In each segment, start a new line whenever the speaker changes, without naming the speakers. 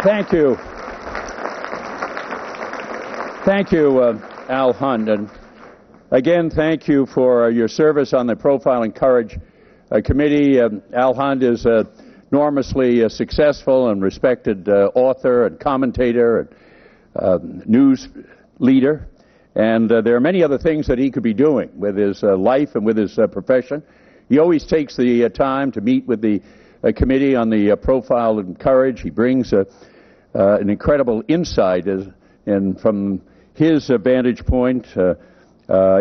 Thank you. Thank you, Al Hunt. And again, thank you for your service on the Profile and Courage Committee. Al Hunt is an enormously successful and respected author and commentator and news leader. And there are many other things that he could be doing with his life and with his profession. He always takes the time to meet with the committee on the Profile and Courage. He brings an incredible insight from his vantage point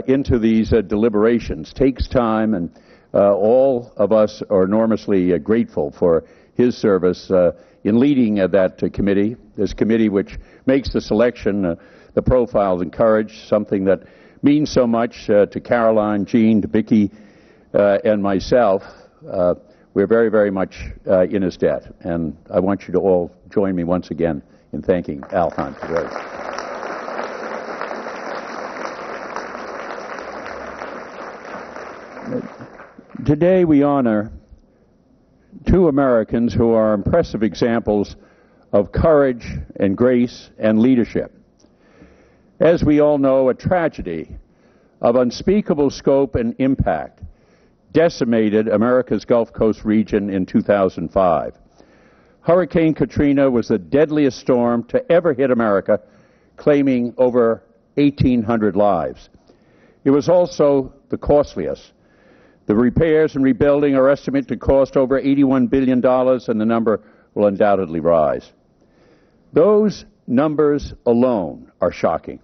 into these deliberations. Takes time, and all of us are enormously grateful for his service in leading that committee, this committee which makes the selection, the Profiles and Courage, something that means so much to Caroline, Jean, to Vicki, and myself. We're very, very much in his debt, and I want you to all join me once again in thanking Al Hunt today. Today we honor two Americans who are impressive examples of courage and grace and leadership. As we all know, a tragedy of unspeakable scope and impact decimated America's Gulf Coast region in 2005. Hurricane Katrina was the deadliest storm to ever hit America, claiming over 1,800 lives. It was also the costliest. The repairs and rebuilding are estimated to cost over $81 billion, and the number will undoubtedly rise. Those numbers alone are shocking,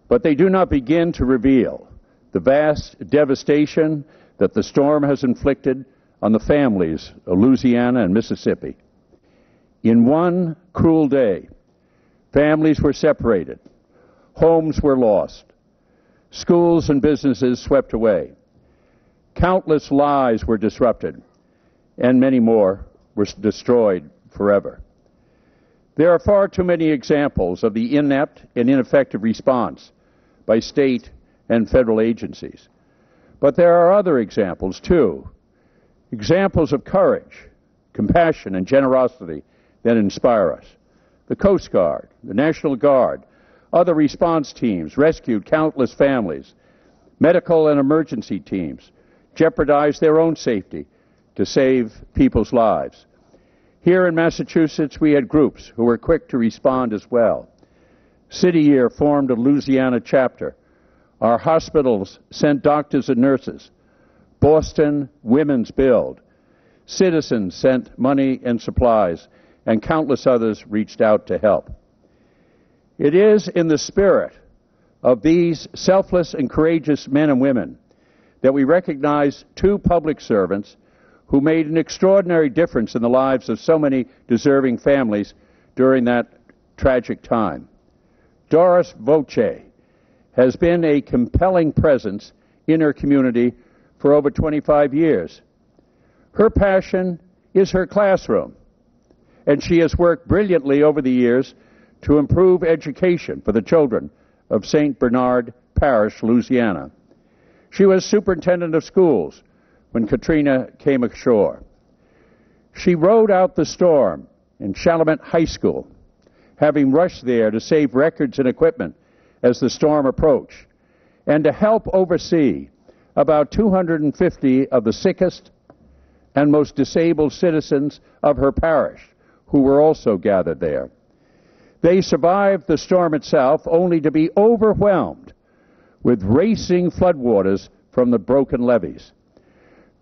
but they do not begin to reveal the vast devastation that the storm has inflicted on the families of Louisiana and Mississippi. In one cruel day, families were separated, homes were lost, schools and businesses swept away, countless lives were disrupted, and many more were destroyed forever. There are far too many examples of the inept and ineffective response by state and federal agencies. But there are other examples, too. Examples of courage, compassion, and generosity that inspire us. The Coast Guard, the National Guard, other response teams rescued countless families. Medical and emergency teams jeopardized their own safety to save people's lives. Here in Massachusetts, we had groups who were quick to respond as well. City Year formed a Louisiana chapter. Our hospitals sent doctors and nurses. Boston Women's Build. Citizens sent money and supplies, and countless others reached out to help. It is in the spirit of these selfless and courageous men and women that we recognize two public servants who made an extraordinary difference in the lives of so many deserving families during that tragic time. Doris Voce has been a compelling presence in her community for over 25 years. Her passion is her classroom, and she has worked brilliantly over the years to improve education for the children of St. Bernard Parish, Louisiana. She was superintendent of schools when Katrina came ashore. She rode out the storm in Chalmette High School, having rushed there to save records and equipment as the storm approached, and to help oversee about 250 of the sickest and most disabled citizens of her parish, who were also gathered there. They survived the storm itself, only to be overwhelmed with racing floodwaters from the broken levees.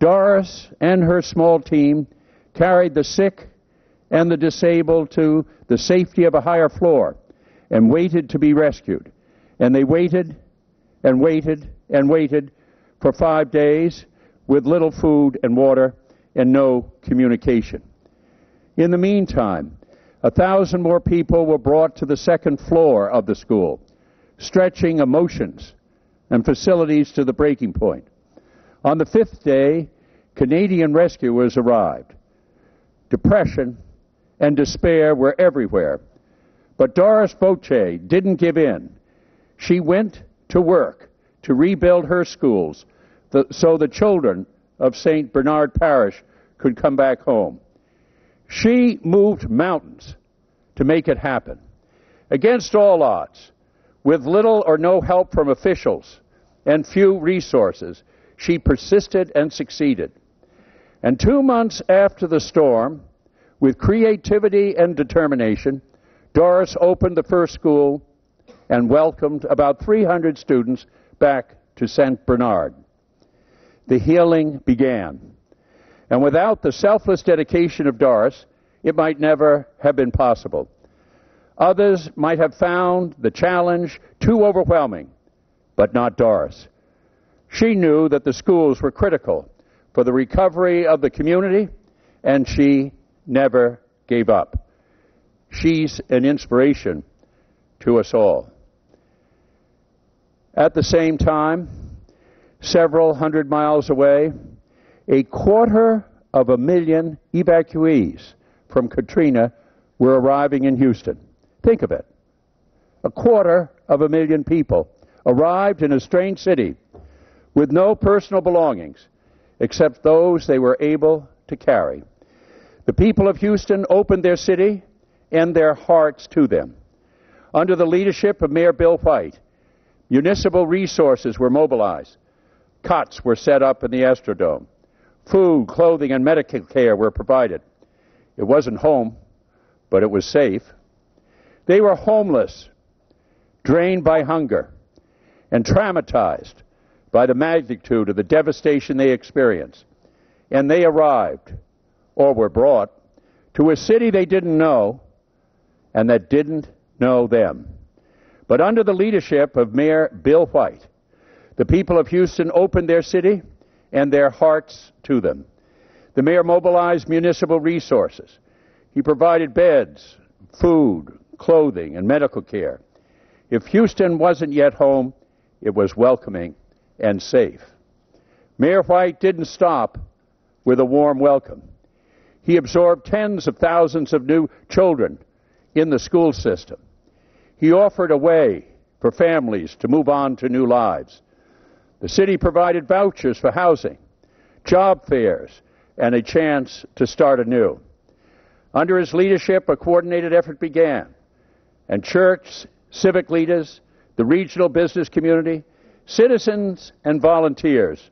Doris and her small team carried the sick and the disabled to the safety of a higher floor and waited to be rescued. And they waited and waited and waited for 5 days with little food and water and no communication. In the meantime, 1,000 more people were brought to the second floor of the school, stretching emotions and facilities to the breaking point. On the 5th day, Canadian rescuers arrived. Depression and despair were everywhere. But Doris Voce didn't give in. She went to work to rebuild her schools so the children of St. Bernard Parish could come back home. She moved mountains to make it happen. Against all odds, with little or no help from officials and few resources, she persisted and succeeded. And 2 months after the storm, with creativity and determination, Doris opened the first school and welcomed about 300 students back to St. Bernard. The healing began. And without the selfless dedication of Doris, it might never have been possible. Others might have found the challenge too overwhelming, but not Doris. She knew that the schools were critical for the recovery of the community, and she never gave up. She's an inspiration to us all. At the same time, several hundred miles away, 250,000 evacuees from Katrina were arriving in Houston. Think of it. 250,000 people arrived in a strange city with no personal belongings except those they were able to carry. The people of Houston opened their city and their hearts to them. Under the leadership of Mayor Bill White, municipal resources were mobilized. Cots were set up in the Astrodome. Food, clothing, and medical care were provided. It wasn't home, but it was safe. They were homeless, drained by hunger, and traumatized by the magnitude of the devastation they experienced. And they arrived, or were brought, to a city they didn't know and that didn't know them. But under the leadership of Mayor Bill White, the people of Houston opened their city and their hearts to them. The mayor mobilized municipal resources. He provided beds, food, clothing, and medical care. If Houston wasn't yet home, it was welcoming and safe. Mayor White didn't stop with a warm welcome. He absorbed tens of thousands of new children in the school system. He offered a way for families to move on to new lives. The city provided vouchers for housing, job fairs, and a chance to start anew. Under his leadership, a coordinated effort began, and church, civic leaders, the regional business community, citizens, and volunteers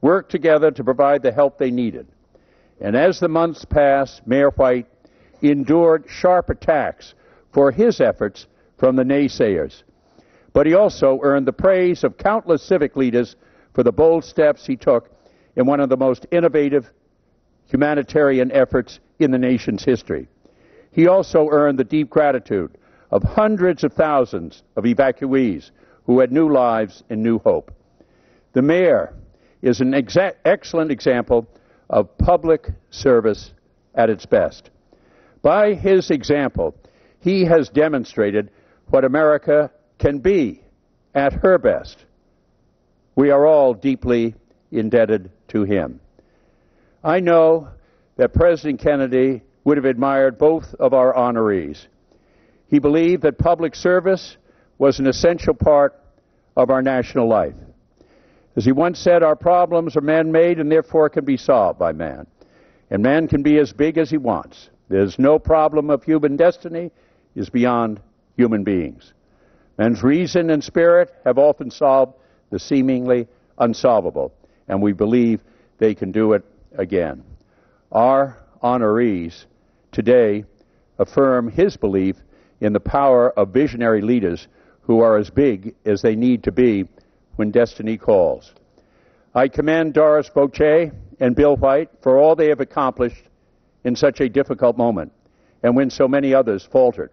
worked together to provide the help they needed. And as the months passed, Mayor White endured sharp attacks for his efforts from the naysayers. But he also earned the praise of countless civic leaders for the bold steps he took in one of the most innovative humanitarian efforts in the nation's history. He also earned the deep gratitude of hundreds of thousands of evacuees who had new lives and new hope. The mayor is an excellent example of public service at its best. By his example, he has demonstrated what America can be at her best. We are all deeply indebted to him. I know that President Kennedy would have admired both of our honorees. He believed that public service was an essential part of our national life. As he once said, our problems are man-made and therefore can be solved by man. And man can be as big as he wants. There's no problem of human destiny is beyond human beings. Man's reason and spirit have often solved the seemingly unsolvable, and we believe they can do it again. Our honorees today affirm his belief in the power of visionary leaders who are as big as they need to be when destiny calls. I commend Doris Bochet and Bill White for all they have accomplished in such a difficult moment and when so many others faltered.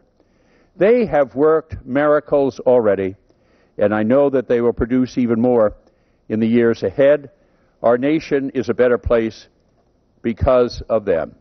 They have worked miracles already, and I know that they will produce even more in the years ahead. Our nation is a better place because of them.